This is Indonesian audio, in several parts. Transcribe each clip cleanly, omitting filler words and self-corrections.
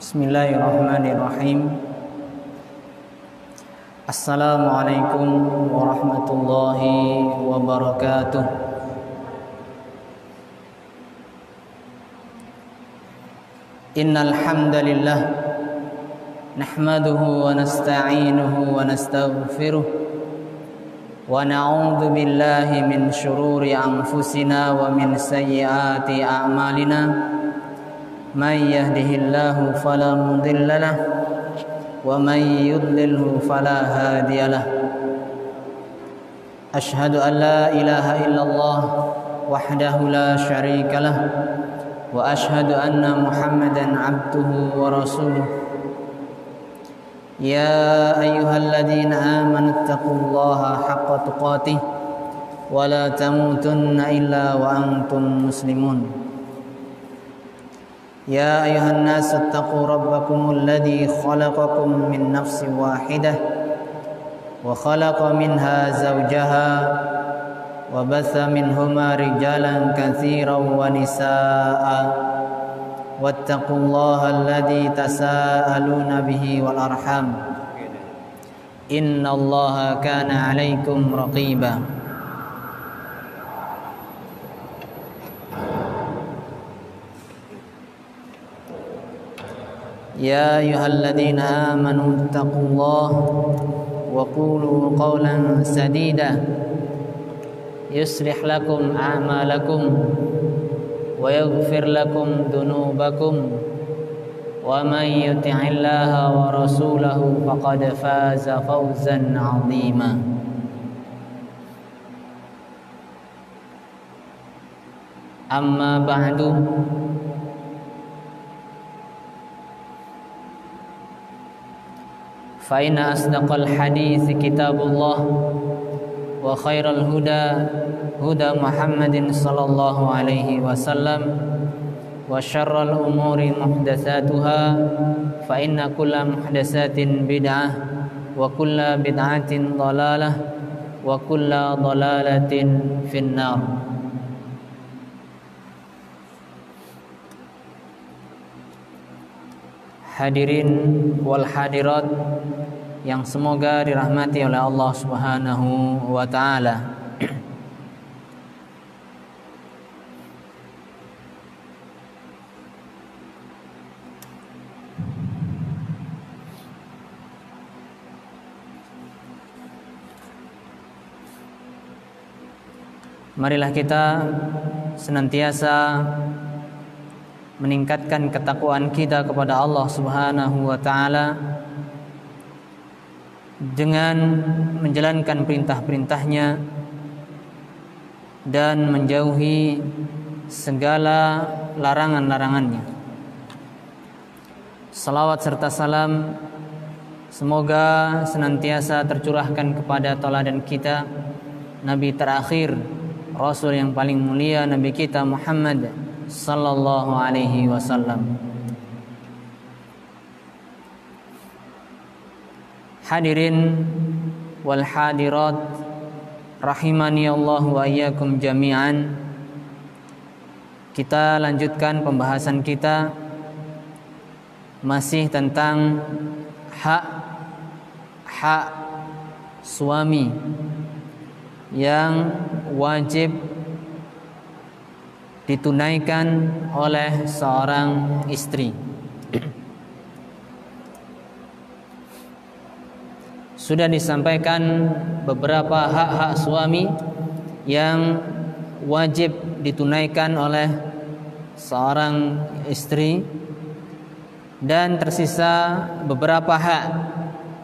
Bismillahirrahmanirrahim. Assalamualaikum warahmatullahi wabarakatuh. Innal hamdalillah nahmaduhu wa nasta'inuhu wa nastaghfiruh wa na'udzu billahi min shururi anfusina wa min sayyiati a'malina. Man yahdihillahu fala mudilla lahu wa man yudlilhu fala hadiya lahu. Asyhadu an la ilaha illallah wahdahu la syarika lahu wa asyhadu anna Muhammadan abduhu wa rasuluh. Ya ayyuhalladzina amanu taqullaha haqqa tuqatih wa la tamutunna illa wa antum muslimun. يا أيها الناس اتقوا ربكم الذي خلقكم من نفس واحدة وخلق منها زوجها وبث منهما رجالا كثيرا ونساء واتقوا الله الذي تساءلون به والأرحام إن الله كان عليكم رقيبا. يا أيها الذين آمنوا اتقوا الله وقولوا قولا سديدا يصلح لكم أعمالكم ويغفر لكم ذنوبكم ومن يطع الله ورسوله فقد فاز فوزا عظيما. أما بعد فإن أصدق الحديث كتاب الله وخير الهدى هدى محمد صلى الله عليه وسلم وشر الأمور محدثاتها فإن كل محدثات بدعة وكل بدعة ضلالة وكل ضلالة في النار. Hadirin wal hadirat yang semoga dirahmati oleh Allah Subhanahu wa taala. Marilah kita senantiasa meningkatkan ketakwaan kita kepada Allah Subhanahu wa taala dengan menjalankan perintah-perintahnya dan menjauhi segala larangan-larangannya. Salawat serta salam semoga senantiasa tercurahkan kepada tauladan kita, Nabi terakhir, Rasul yang paling mulia, Nabi kita Muhammad sallallahu alaihi wasallam. Hadirin wal hadirat rahimani Allah wa iyyakum jami'an. Kita lanjutkan pembahasan kita masih tentang hak suami yang wajib ditunaikan oleh seorang istri. Sudah disampaikan beberapa hak-hak suami yang wajib ditunaikan oleh seorang istri, dan tersisa beberapa hak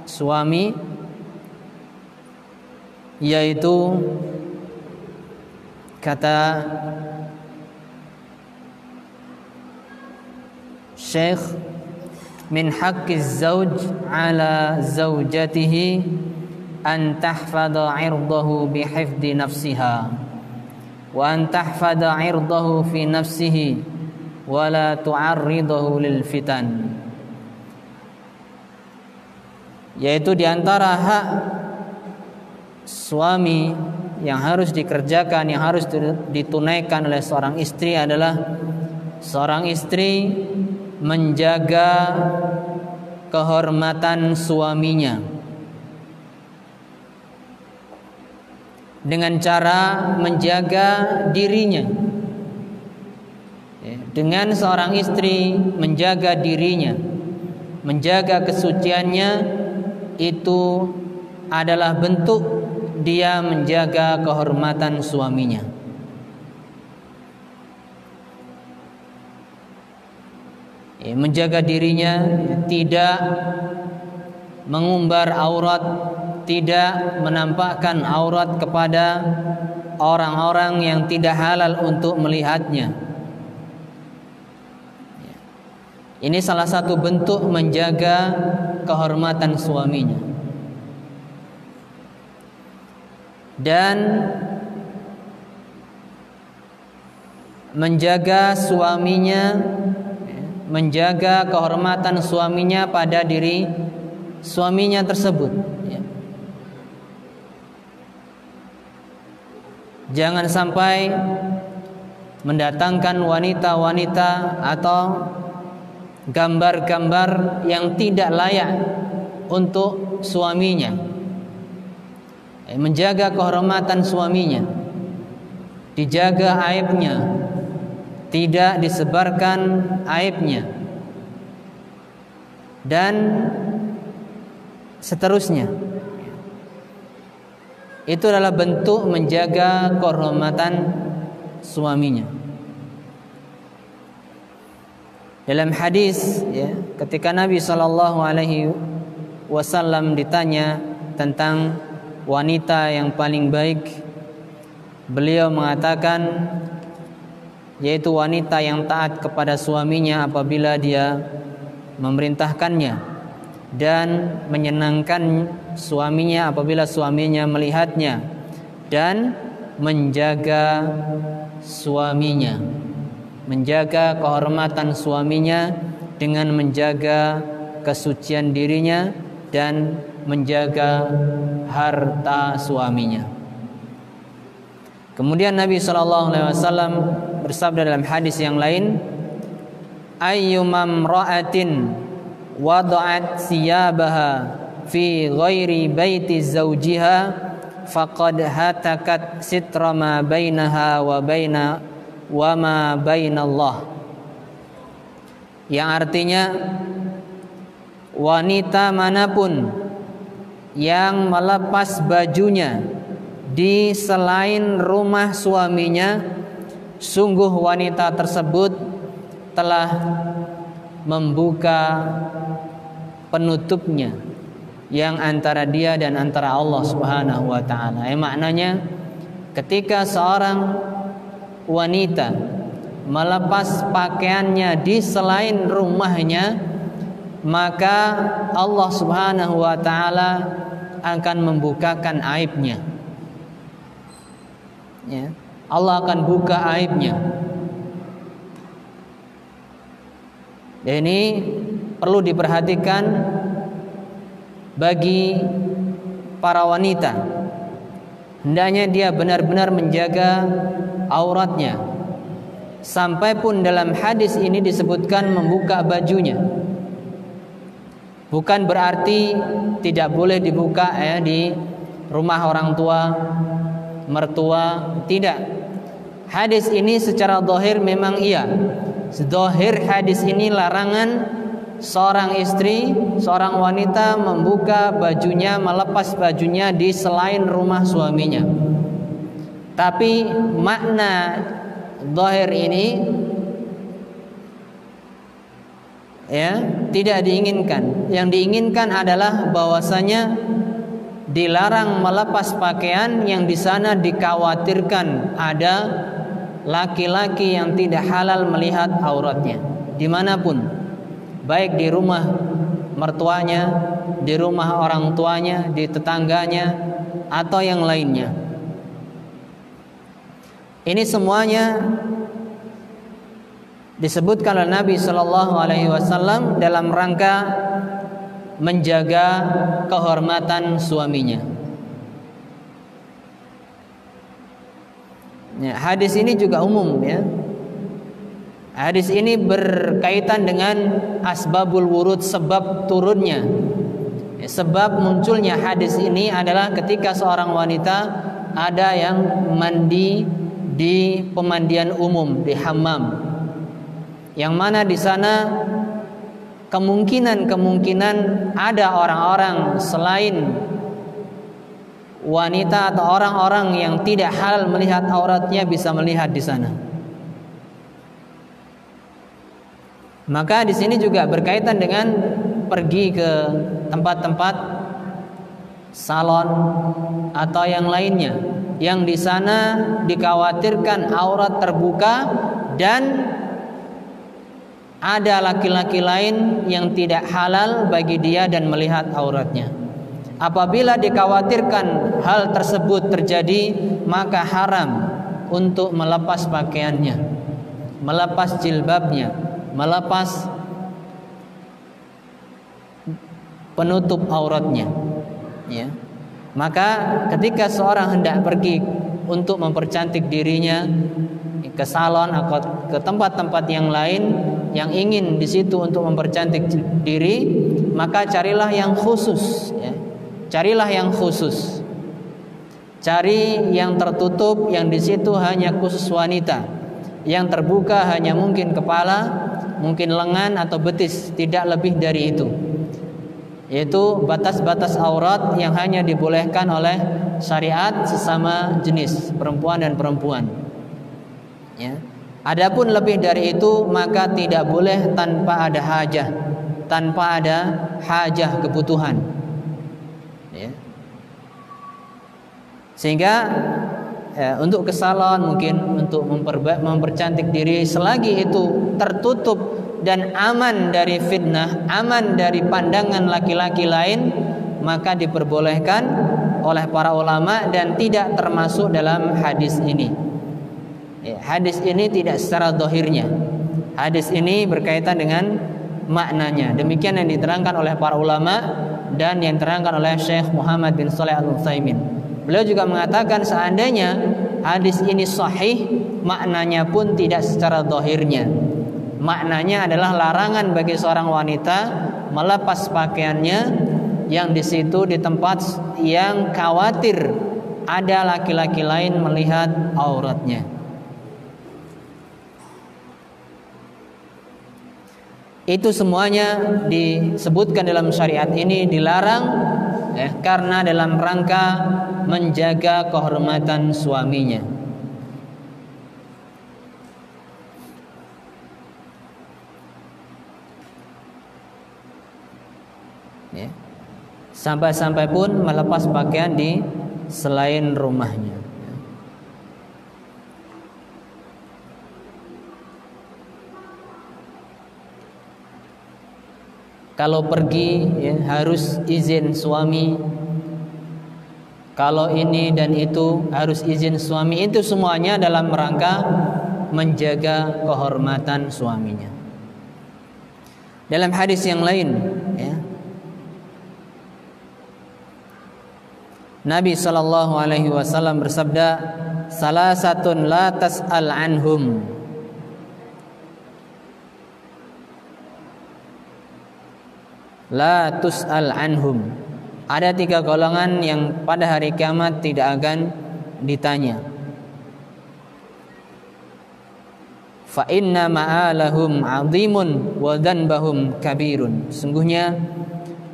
suami, yaitu kata Syekh, min haqqiz zawj ala zawjatihi an tahfadha 'irdahu bi hifdhi nafsiha wa an tahfadha 'irdahu fi nafsihi wa la tu'arridahu lil fitan. Yaitu diantara hak suami yang harus dikerjakan, yang harus ditunaikan oleh seorang istri adalah seorang istri menjaga kehormatan suaminya dengan cara menjaga dirinya. Dengan seorang istri menjaga dirinya, menjaga kesuciannya, itu adalah bentuk dia menjaga kehormatan suaminya. Menjaga dirinya, tidak mengumbar aurat, tidak menampakkan aurat kepada orang-orang yang tidak halal untuk melihatnya. Ini salah satu bentuk menjaga kehormatan suaminya. Dan menjaga suaminya, menjaga kehormatan suaminya pada diri suaminya tersebut. Jangan sampai mendatangkan wanita-wanita atau gambar-gambar yang tidak layak untuk suaminya. Menjaga kehormatan suaminya, dijaga aibnya, tidak disebarkan aibnya, dan seterusnya. Itu adalah bentuk menjaga kehormatan suaminya. Dalam hadis, ketika Nabi SAW ditanya tentang wanita yang paling baik, beliau mengatakan, yaitu wanita yang taat kepada suaminya apabila dia memerintahkannya, dan menyenangkan suaminya apabila suaminya melihatnya, dan menjaga suaminya, menjaga kehormatan suaminya dengan menjaga kesucian dirinya dan menjaga harta suaminya. Kemudian Nabi SAW bersabda dalam hadis yang lain, ayyumam ra'atin wada'at siyabaha fi ghairi baiti zawjiha faqad hatakat sitra ma bainaha wa ma bainallah. Yang artinya, wanita manapun yang melepas bajunya di selain rumah suaminya, sungguh wanita tersebut telah membuka penutupnya yang antara dia dan antara Allah Subhanahu wa taala. Maknanya, ketika seorang wanita melepas pakaiannya di selain rumahnya, maka Allah Subhanahu wa taala akan membukakan aibnya. Allah akan buka aibnya. Dan ini perlu diperhatikan bagi para wanita. Hendaknya dia benar-benar menjaga auratnya. Sampai pun dalam hadis ini disebutkan membuka bajunya. Bukan berarti tidak boleh dibuka di rumah orang tua, mertua, tidak. Hadis ini secara zahir memang iya. Zahir hadis ini larangan seorang istri, seorang wanita membuka bajunya, melepas bajunya di selain rumah suaminya. Tapi makna zahir ini tidak diinginkan. Yang diinginkan adalah bahwasanya dilarang melepas pakaian yang di sana dikhawatirkan ada laki-laki yang tidak halal melihat auratnya dimanapun, baik di rumah mertuanya, di rumah orang tuanya, di tetangganya, atau yang lainnya. Ini semuanya disebutkan oleh Nabi SAW dalam rangka menjaga kehormatan suaminya. Hadis ini juga umum, Hadis ini berkaitan dengan asbabul wurud, sebab turunnya. Sebab munculnya hadis ini adalah ketika seorang wanita ada yang mandi di pemandian umum, di hammam, yang mana di sana kemungkinan ada orang-orang selain wanita atau orang-orang yang tidak halal melihat auratnya bisa melihat di sana. Maka di sini juga berkaitan dengan pergi ke tempat-tempat salon atau yang lainnya, yang di sana dikhawatirkan aurat terbuka dan ada laki-laki lain yang tidak halal bagi dia dan melihat auratnya. Apabila dikhawatirkan hal tersebut terjadi, maka haram untuk melepas pakaiannya, melepas jilbabnya, melepas penutup auratnya, ya. Maka ketika seorang hendak pergi untuk mempercantik dirinya ke salon atau ke tempat-tempat yang lain yang ingin di situ untuk mempercantik diri, maka carilah yang khusus, ya. Carilah yang khusus. Cari yang tertutup, yang di situ hanya khusus wanita. Yang terbuka hanya mungkin kepala, mungkin lengan atau betis, tidak lebih dari itu. Yaitu batas-batas aurat yang hanya dibolehkan oleh syariat sesama jenis, perempuan dan perempuan, ya. Adapun lebih dari itu maka tidak boleh tanpa ada hajah, tanpa ada hajah kebutuhan, ya. Sehingga untuk ke salon, mungkin untuk mempercantik diri, selagi itu tertutup dan aman dari fitnah, aman dari pandangan laki-laki lain, maka diperbolehkan oleh para ulama dan tidak termasuk dalam hadis ini. Hadis ini tidak secara zahirnya. Hadis ini berkaitan dengan maknanya. Demikian yang diterangkan oleh para ulama dan yang diterangkan oleh Syekh Muhammad bin Shalih Al-Utsaimin. Beliau juga mengatakan seandainya hadis ini sahih, maknanya pun tidak secara zahirnya. Maknanya adalah larangan bagi seorang wanita melepas pakaiannya yang di situ di tempat yang khawatir ada laki-laki lain melihat auratnya. Itu semuanya disebutkan dalam syariat ini dilarang, ya, karena dalam rangka menjaga kehormatan suaminya. Ya. Sampai-sampai pun melepas pakaian di selain rumahnya. Kalau pergi, ya, harus izin suami. Kalau ini dan itu harus izin suami. Itu semuanya dalam rangka menjaga kehormatan suaminya. Dalam hadis yang lain, ya, Nabi SAW bersabda, salasatun la tas'al anhum. La tus'al anhum. Ada 3 golongan yang pada hari kiamat tidak akan ditanya. Fa inna ma'alahum 'azimun wa dhanbahum kabirun. Sungguhnya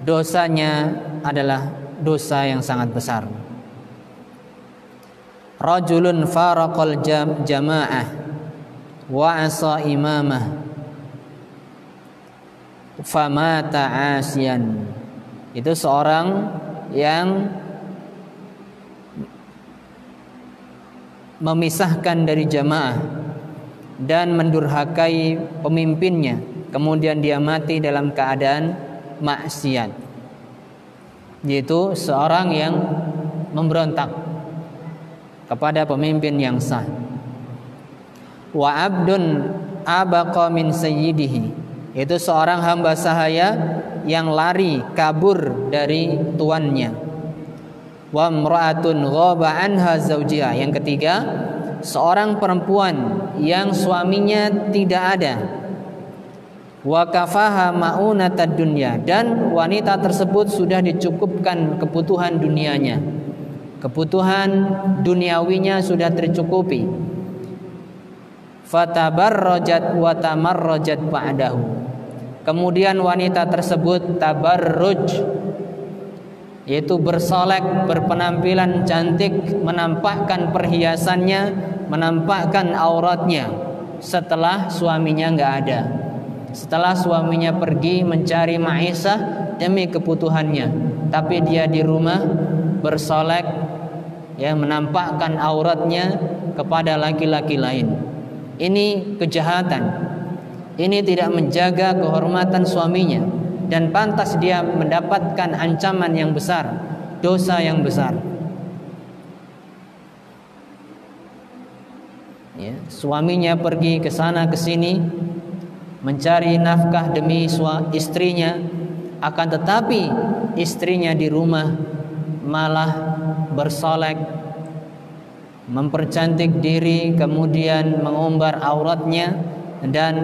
dosanya adalah dosa yang sangat besar. Rajulun faraqal jamaah wa 'asa imamah famata asiyan. Itu seorang yang memisahkan dari jamaah dan mendurhakai pemimpinnya, kemudian dia mati dalam keadaan maksiat, yaitu seorang yang memberontak kepada pemimpin yang sah. Wa abdun abaqa min sayyidihi. Itu seorang hamba sahaya yang lari kabur dari tuannya. Wa imra'atun ghaba anha zawjiha. Yang ketiga, seorang perempuan yang suaminya tidak ada. Wa kafaha ma'unatad dunya, dan wanita tersebut sudah dicukupkan kebutuhan dunianya. Kebutuhan duniawinya sudah tercukupi. Fatabarrajat wa tamarrajat ba'dahu. Kemudian wanita tersebut tabarruj, yaitu bersolek, berpenampilan cantik, menampakkan perhiasannya, menampakkan auratnya setelah suaminya nggak ada. Setelah suaminya pergi mencari maisha demi kebutuhannya, tapi dia di rumah bersolek, ya, menampakkan auratnya kepada laki-laki lain. Ini kejahatan. Ini tidak menjaga kehormatan suaminya, dan pantas dia mendapatkan ancaman yang besar, dosa yang besar. Ya, suaminya pergi ke sana ke sini mencari nafkah demi istrinya, akan tetapi istrinya di rumah malah bersolek, mempercantik diri, kemudian mengumbar auratnya dan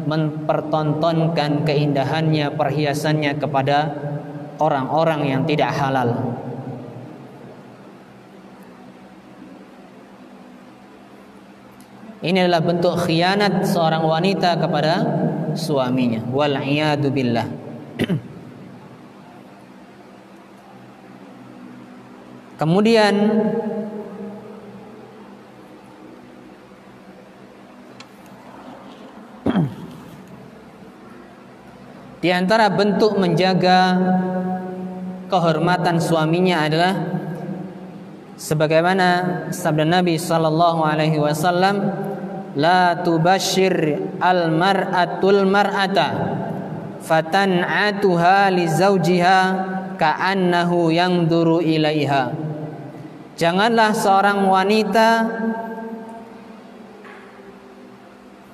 mempertontonkan keindahannya, perhiasannya kepada orang-orang yang tidak halal. Ini adalah bentuk khianat seorang wanita kepada suaminya. Wal iyadu billah. Kemudian di antara bentuk menjaga kehormatan suaminya adalah sebagaimana sabda Nabi sallallahu alaihi wasallam, la tubashir al mar'atul mar'ata fatan'atuha li zawjiha ka'annahu yanzuru ilaiha. Janganlah seorang wanita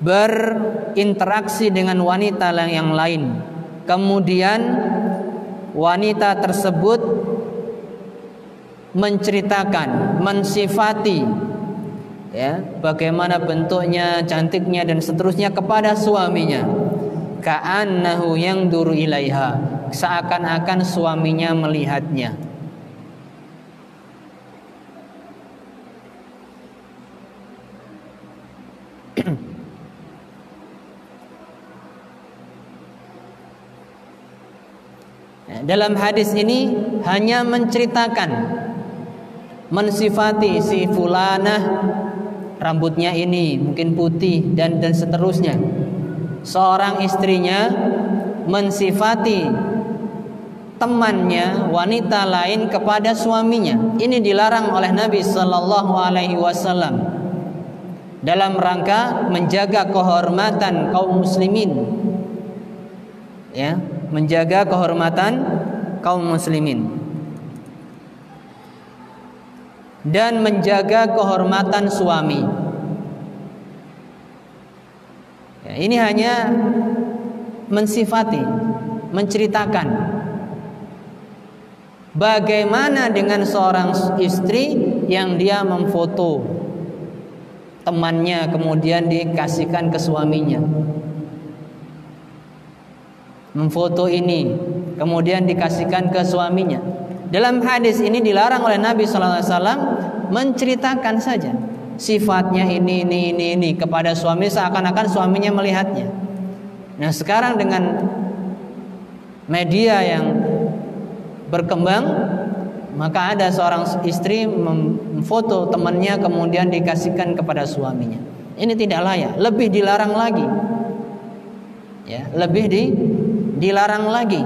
berinteraksi dengan wanita yang lain, kemudian wanita tersebut menceritakan, mensifati, ya, bagaimana bentuknya, cantiknya dan seterusnya kepada suaminya. Ka'annahu yanzuru ilaiha, seakan-akan suaminya melihatnya. Dalam hadis ini hanya menceritakan, mensifati si fulanah, rambutnya ini mungkin putih dan seterusnya. Seorang istrinya mensifati temannya wanita lain kepada suaminya. Ini dilarang oleh Nabi sallallahu alaihi wasallam dalam rangka menjaga kehormatan kaum muslimin. Ya, menjaga kehormatan kaum muslimin dan menjaga kehormatan suami. Ya, ini hanya mensifati, menceritakan. Bagaimana dengan seorang istri yang dia memfoto temannya kemudian dikasihkan ke suaminya? Memfoto ini kemudian dikasihkan ke suaminya. Dalam hadis ini dilarang oleh Nabi sallallahu alaihi wasallam menceritakan saja sifatnya ini kepada suami seakan-akan suaminya melihatnya. Nah, sekarang dengan media yang berkembang, maka ada seorang istri memfoto temannya kemudian dikasihkan kepada suaminya. Ini tidak layak, lebih dilarang lagi. Ya, lebih dilarang lagi.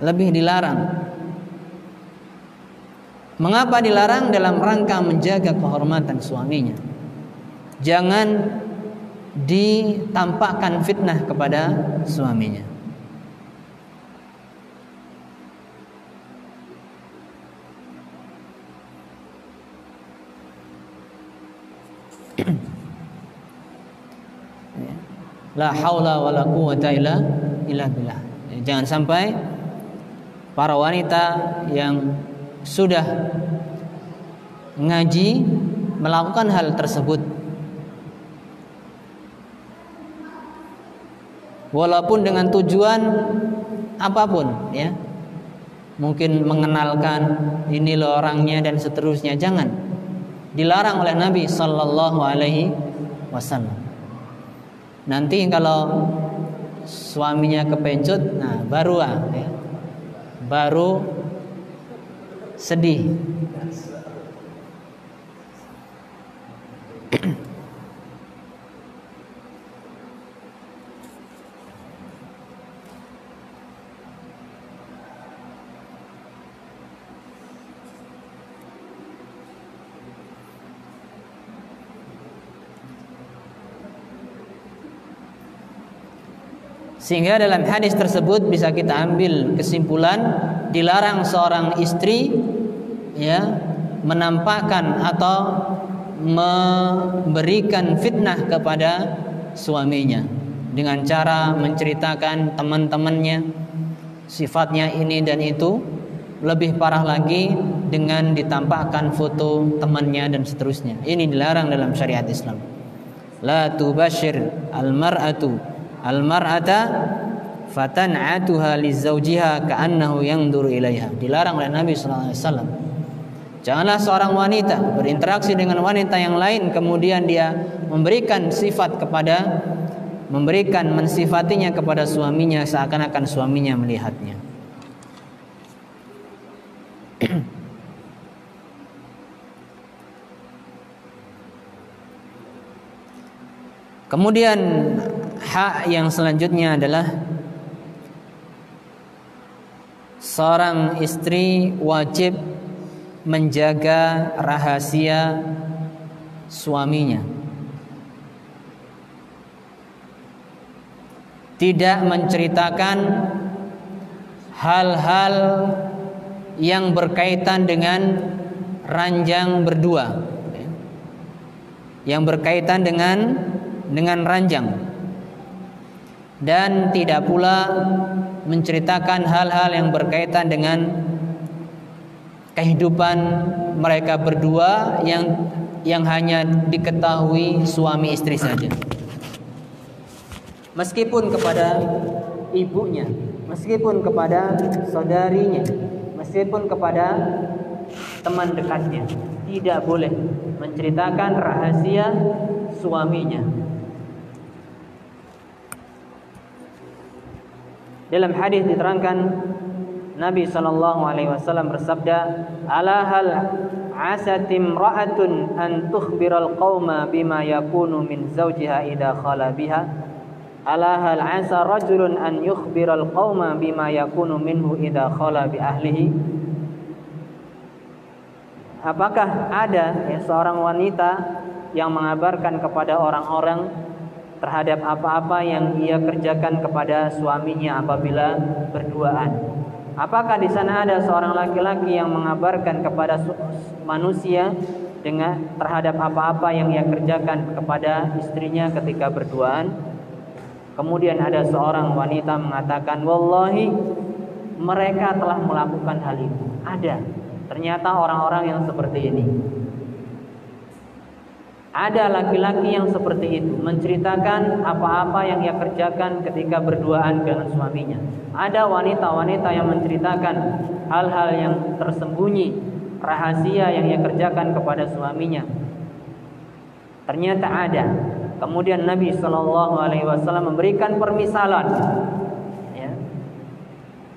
Lebih dilarang. Mengapa dilarang? Dalam rangka menjaga kehormatan suaminya. Jangan ditampakkan fitnah kepada suaminya. La haula wala quwwata illa billah. Jangan sampai para wanita yang sudah ngaji melakukan hal tersebut. Walaupun dengan tujuan apapun, ya. Mungkin mengenalkan ini loh orangnya dan seterusnya, jangan. Dilarang oleh Nabi sallallahu alaihi wasallam. Nanti kalau suaminya kepencut, nah baru ya. Baru sedih. Sehingga dalam hadis tersebut bisa kita ambil kesimpulan dilarang seorang istri ya menampakkan atau memberikan fitnah kepada suaminya dengan cara menceritakan teman-temannya sifatnya ini dan itu, lebih parah lagi dengan ditampakkan foto temannya dan seterusnya. Ini dilarang dalam syariat Islam. La tubashir al-mar'ata fatan'atuha lizawjiha ka'annahu yanzuru ilaiha. Dilarang oleh Nabi sallallahu alaihi wasallam. Janganlah seorang wanita berinteraksi dengan wanita yang lain kemudian dia memberikan mensifatinya kepada suaminya seakan-akan suaminya melihatnya. Kemudian hak yang selanjutnya adalah seorang istri wajib menjaga rahasia suaminya. Tidak menceritakan hal-hal yang berkaitan dengan ranjang berdua, yang berkaitan dengan ranjang, dan tidak pula menceritakan hal-hal yang berkaitan dengan kehidupan mereka berdua yang hanya diketahui suami istri saja. Meskipun kepada ibunya, meskipun kepada saudarinya, meskipun kepada teman dekatnya, tidak boleh menceritakan rahasia suaminya. Dalam hadis diterangkan Nabi SAW bersabda, "Ala hal asatim ra'atun an tukhbiral qauma bima yakunu min zawjiha idha khala biha. Ala hal asa rajulun an yukhbiral qauma bima yakunu minhu idha khala bi ahlihi." Apakah ada seorang wanita yang mengabarkan kepada orang-orang terhadap apa-apa yang ia kerjakan kepada suaminya apabila berduaan? Apakah di sana ada seorang laki-laki yang mengabarkan kepada manusia terhadap apa-apa yang ia kerjakan kepada istrinya ketika berduaan? Kemudian ada seorang wanita mengatakan, "Wallahi, mereka telah melakukan hal itu." Ada. Ternyata orang-orang yang seperti ini. Ada laki-laki yang seperti itu, menceritakan apa-apa yang ia kerjakan ketika berduaan dengan suaminya. Ada wanita-wanita yang menceritakan hal-hal yang tersembunyi, rahasia yang ia kerjakan kepada suaminya. Ternyata ada. Kemudian Nabi SAW memberikan permisalan. Ya.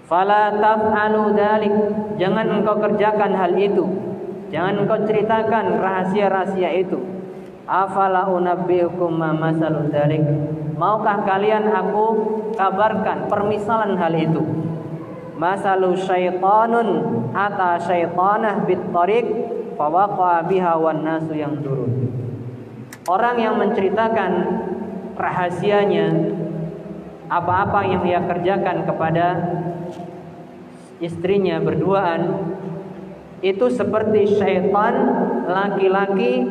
Fala taf'alu dzalik. Jangan engkau kerjakan hal itu. Jangan engkau ceritakan rahasia-rahasia itu. Afala unabbiukum ma masalul dzalik. Maukah kalian aku kabarkan permisalan hal itu? Masalu syaitanun ata syaitanah bit tariq fawaqa biha wan nasu yang durun. Orang yang menceritakan rahasianya apa-apa yang ia kerjakan kepada istrinya berduaan, itu seperti syaitan laki-laki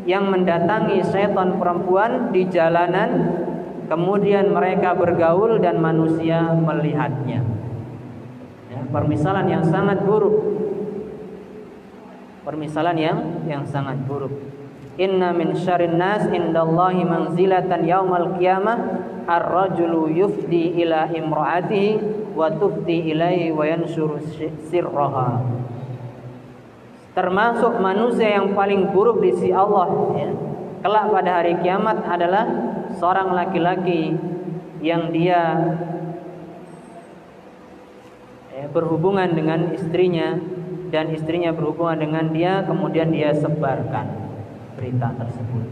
yang mendatangi syaitan perempuan di jalanan, kemudian mereka bergaul dan manusia melihatnya. Ya, permisalan yang sangat buruk. Permisalan yang sangat buruk. Inna min syarrin nas indallahi manzilatan yaumal qiyamah ar-rajulu yufdi ila imra'atihi wa tufdi ilaihi wa yanshuru sirraha. Termasuk manusia yang paling buruk di sisi Allah ya, kelak pada hari kiamat adalah seorang laki-laki yang dia berhubungan dengan istrinya dan istrinya berhubungan dengan dia, kemudian dia sebarkan berita tersebut.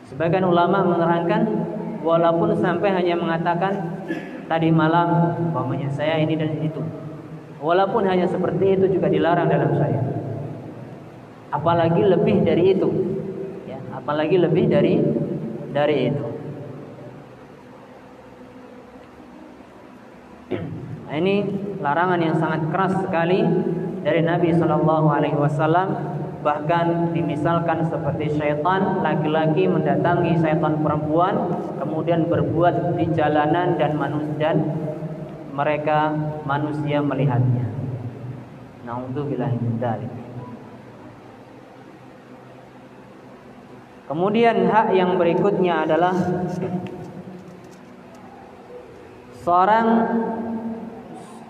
Sebagian ulama menerangkan walaupun sampai hanya mengatakan tadi malam umpamanya saya ini dan itu, walaupun hanya seperti itu juga dilarang dalam syariat. Apalagi lebih dari itu ya, apalagi lebih dari itu. Nah, ini larangan yang sangat keras sekali dari Nabi SAW. Bahkan dimisalkan seperti syaitan laki-laki mendatangi syaitan perempuan, kemudian berbuat di jalanan dan mereka manusia melihatnya. Na'udzubillahi min dzalik. Kemudian hak yang berikutnya adalah seorang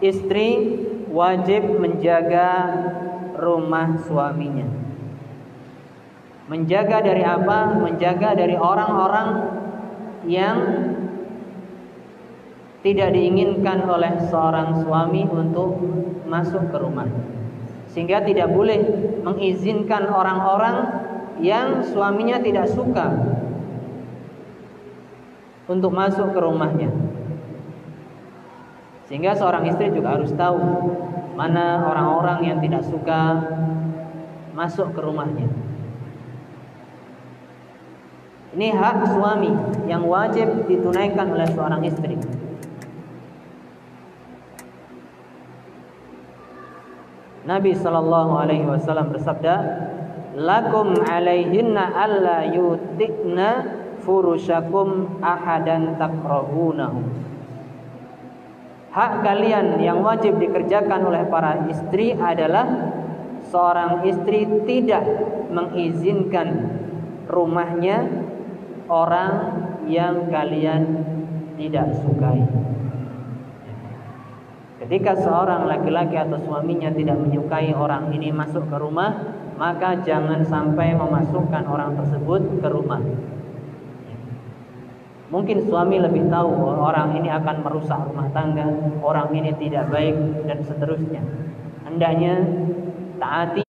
istri wajib menjaga rumah suaminya. Menjaga dari apa? Menjaga dari orang-orang yang tidak diinginkan oleh seorang suami untuk masuk ke rumah. Sehingga tidak boleh mengizinkan orang-orang yang suaminya tidak suka untuk masuk ke rumahnya. Sehingga seorang istri juga harus tahu mana orang-orang yang tidak suka masuk ke rumahnya. Ini hak suami yang wajib ditunaikan oleh seorang istri. Nabi SAW bersabda, "Lakum alaihinna alla yutikna furushakum ahadan takrahunahu." Hak kalian yang wajib dikerjakan oleh para istri adalah seorang istri tidak mengizinkan rumahnya orang yang kalian tidak sukai. Ketika seorang laki-laki atau suaminya tidak menyukai orang ini masuk ke rumah, maka jangan sampai memasukkan orang tersebut ke rumah. Mungkin suami lebih tahu orang ini akan merusak rumah tangga, orang ini tidak baik dan seterusnya. Hendaknya taati